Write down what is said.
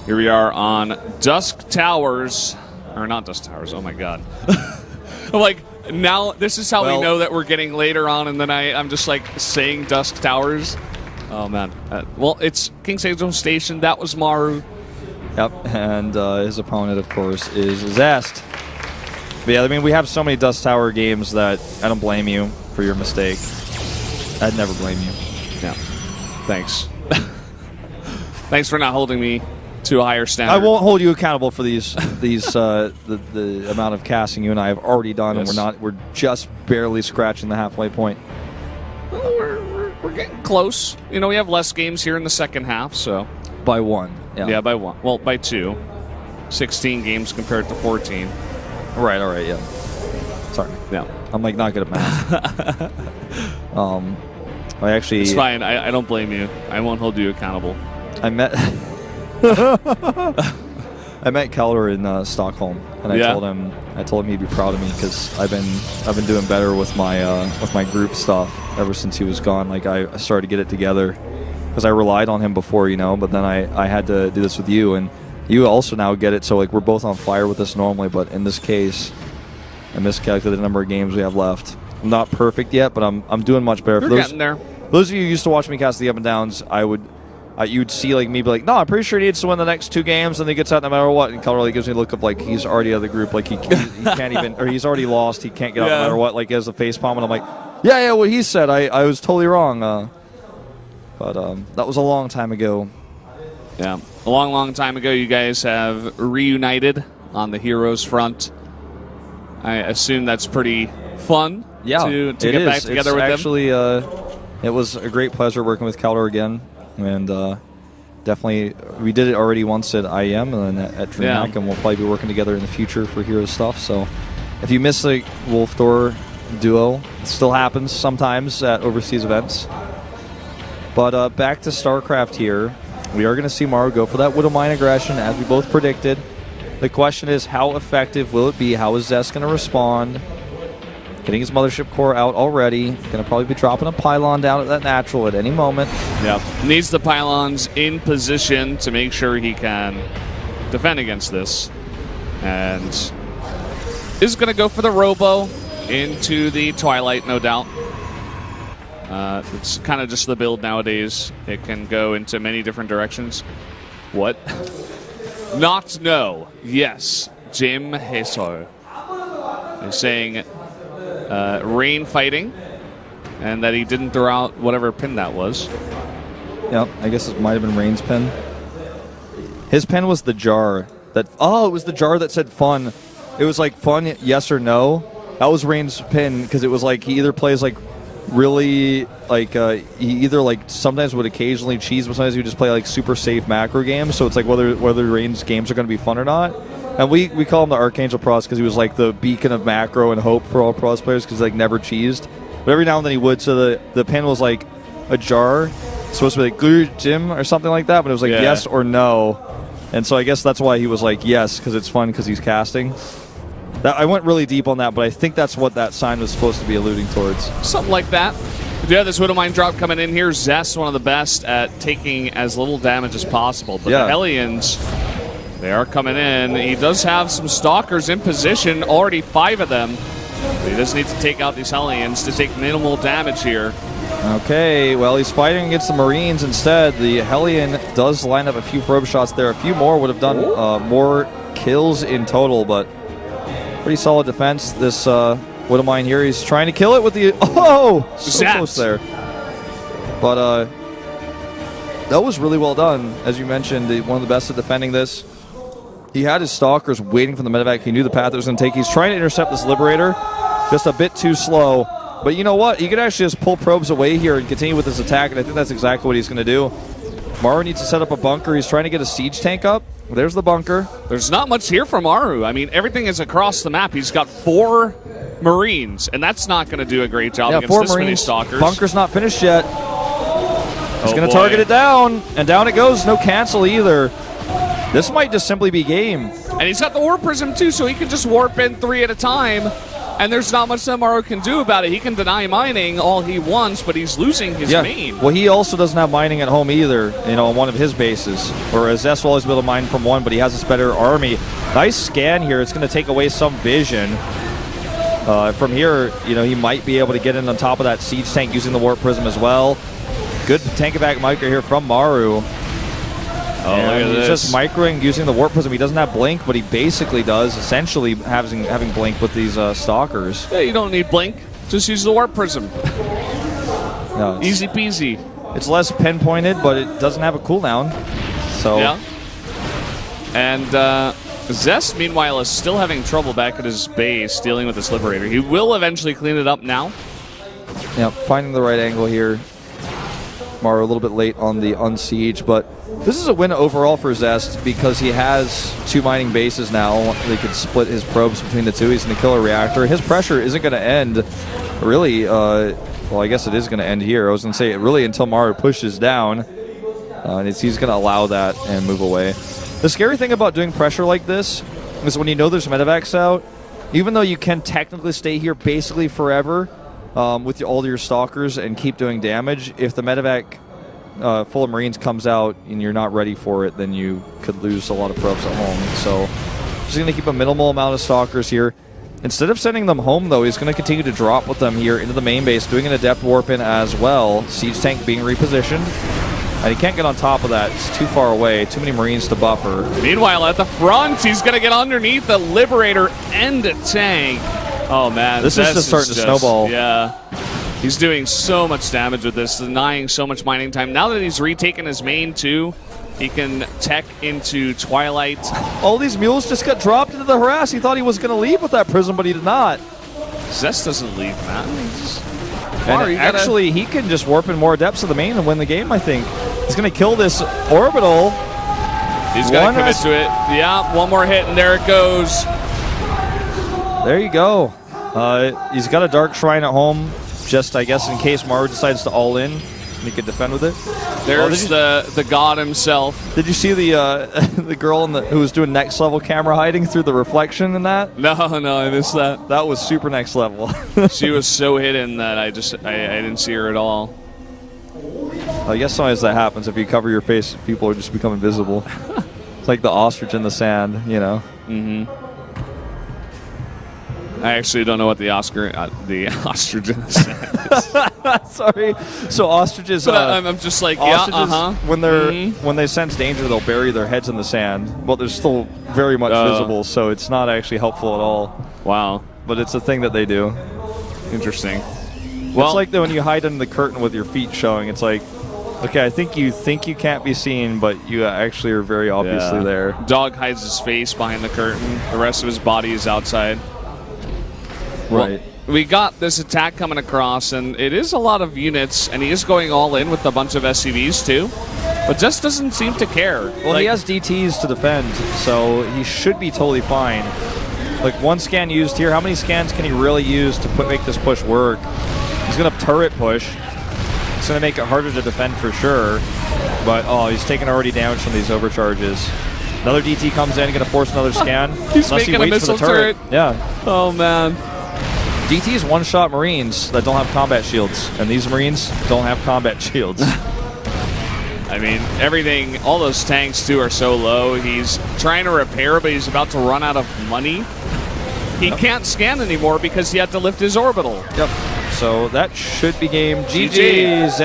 Here we are on Dusk Towers. Or not Dusk Towers, oh my god. I'm like, now this is how we know that we're getting later on in the night. I'm just like saying Dusk Towers. Oh man. Well, it's King's Angel Station. That was Maru. Yep, and his opponent, of course, is Zest. But yeah, I mean, we have so many Dusk Tower games that I don't blame you for your mistake. I'd never blame you. Yeah. Thanks. Thanks for not holding me to a higher standard. I won't hold you accountable for these the amount of casting you and I have already done, yes. And we're just barely scratching the halfway point. Well, we're getting close. You know, we have less games here in the second half, so by one. Yeah, by one. Well, by two. 16 games compared to 14. Right. All right. Yeah. Sorry. Yeah. I'm like not good at math. I actually. It's fine. I don't blame you. I won't hold you accountable. I met Keller in Stockholm, and I told him he'd be proud of me because I've been doing better with my group stuff ever since he was gone. Like I started to get it together because I relied on him before, you know. But then I had to do this with you, and you also now get it. So like we're both on fire with this normally, but in this case, I miscalculated the number of games we have left. I'm not perfect yet, but I'm doing much better. You're getting there. Those of you who used to watch me cast the up and downs, you'd see like me be like, no, I'm pretty sure he needs to win the next 2 games, and he gets out no matter what. And Keller really gives me a look of like he's already out of the group, like he can't even, or he's already lost, he can't get out no matter what. Like he has a face palm, and I'm like, yeah, what he said, I was totally wrong. But that was a long time ago. Yeah, a long time ago. You guys have reunited on the Heroes front. I assume that's pretty fun. Yeah, to get back together with actually, it was a great pleasure working with Keller again. And definitely, we did it already once at IEM and then at DreamHack, and we'll probably be working together in the future for Heroes stuff. So if you miss the Wolf Door duo, it still happens sometimes at overseas events. But back to Starcraft here. We are going to see Maru go for that Widow Mine aggression, as we both predicted. The question is, how effective will it be? How is Zest going to respond? Getting his Mothership Core out already. Going to probably be dropping a pylon down at that natural at any moment. Yep. Needs the pylons in position to make sure he can defend against this. And is going to go for the Robo into the Twilight, no doubt. It's kind of just the build nowadays. It can go into many different directions. What? Not no. Yes. Jim Heso is saying rain fighting, and that he didn't throw out whatever pin that was. Yep, I guess it might have been Rain's pin. His pin was the jar. It was the jar that said fun. It was like fun, yes or no. That was Rain's pin, because it was like he either plays like really like he either like sometimes would occasionally cheese, but sometimes he would just play like super safe macro games. So it's like whether Rain's games are going to be fun or not. And we call him the Archangel Pross because he was like the beacon of macro and hope for all Pross players, because like never cheesed. But every now and then he would. So the pin was like a jar, supposed to be like glue Jim or something like that, but it was like yes or no. And so I guess that's why he was like yes, because it's fun because he's casting. I went really deep on that, but I think that's what that sign was supposed to be alluding towards. Something like that. Yeah, this Widow Mine drop coming in here. Zest, one of the best at taking as little damage as possible. But the Hellions, they are coming in. He does have some Stalkers in position, already 5 of them. But he does need to take out these Hellions to take minimal damage here. Okay, well, he's fighting against the Marines instead. The Hellion does line up a few probe shots there. A few more would have done more kills in total, but pretty solid defense. This Widow Mine here, he's trying to kill it with the... so close there. But that was really well done. As you mentioned, one of the best at defending this. He had his Stalkers waiting for the medevac. He knew the path it was going to take. He's trying to intercept this Liberator. Just a bit too slow. But you know what? He could actually just pull probes away here and continue with his attack, and I think that's exactly what he's going to do. Maru needs to set up a bunker. He's trying to get a siege tank up. There's the bunker. There's not much here from Maru. I mean, everything is across the map. He's got 4 Marines, and that's not going to do a great job against 4 this Marines. many Stalkers. Bunker's not finished yet. He's going to target it down, and down it goes. No cancel either. This might just simply be game. And he's got the Warp Prism, too, so he can just warp in 3 at a time. And there's not much that Maru can do about it. He can deny mining all he wants, but he's losing his main. Well, he also doesn't have mining at home either, on one of his bases. Whereas Zest will always be able to mine from one, but he has this better army. Nice scan here. It's going to take away some vision. From here, he might be able to get in on top of that siege tank using the warp prism as well. Good tank back micro here from Maru. Oh, and he's just microing using the warp prism. He doesn't have blink, but he basically does, essentially having blink with these stalkers. Yeah, you don't need blink. Just use the warp prism. No, easy peasy. It's less pinpointed, but it doesn't have a cooldown. So yeah. And Zest, meanwhile, is still having trouble back at his base dealing with this Liberator. He will eventually clean it up now. Yeah, finding the right angle here. Maru a little bit late on the unsiege, but this is a win overall for Zest because he has 2 mining bases now. They could split his probes between the 2. He's going to kill a reactor. His pressure isn't going to end, really. Well, I guess it is going to end here. I was going to say it really until Maru pushes down. And he's going to allow that and move away. The scary thing about doing pressure like this is when there's medevacs out, even though you can technically stay here basically forever, with all your stalkers and keep doing damage, if the medevac full of Marines comes out and you're not ready for it, then you could lose a lot of probes at home. So just going to keep a minimal amount of stalkers here. Instead of sending them home, though, he's going to continue to drop with them here into the main base, doing an adept warp in as well. Siege tank being repositioned. And he can't get on top of that. It's too far away. Too many Marines to buffer. Meanwhile, at the front, he's going to get underneath the Liberator and the tank. Oh, man. This is just starting to snowball. Yeah. He's doing so much damage with this, denying so much mining time. Now that he's retaken his main, too, he can tech into Twilight. All these mules just got dropped into the harass. He thought he was going to leave with that prism, but he did not. Zest doesn't leave, man. And actually, he can just warp in more depths of the main and win the game, I think. He's going to kill this orbital. He's going to commit to it. Yeah, one more hit, and there it goes. There you go. He's got a Dark Shrine at home, just, I guess, in case Maru decides to all in. He could defend with it. There's the god himself. Did you see the girl who was doing next level camera hiding through the reflection in that? No, I missed that. That was super next level. She was so hidden that I didn't see her at all. I guess sometimes that happens. If you cover your face, people just become invisible. It's like the ostrich in the sand, Mm-hmm. I actually don't know what the ostrich in the sand is. Sorry. So ostriches. But I'm just like, When they sense danger, they'll bury their heads in the sand. But they're still very much visible, so it's not actually helpful at all. Wow. But it's a thing that they do. Interesting. Well, it's like when you hide under the curtain with your feet showing. It's like, okay, I think you can't be seen, but you actually are very obviously there. Dog hides his face behind the curtain. The rest of his body is outside. Right. Well, we got this attack coming across, and it is a lot of units, and he is going all in with a bunch of SCVs too, but just doesn't seem to care. Well, he has DTs to defend, so he should be totally fine. Like, one scan used here. How many scans can he really use to make this push work? He's going to turret push. It's going to make it harder to defend for sure, but he's taking already damage from these overcharges. Another DT comes in, going to force another scan. He's making a missile turret. Yeah. Oh, man. DT's one-shot Marines that don't have combat shields, and these Marines don't have combat shields. I mean, everything, all those tanks, too, are so low. He's trying to repair, but he's about to run out of money. He can't scan anymore because he had to lift his orbital. Yep. So that should be game. GG. Zest.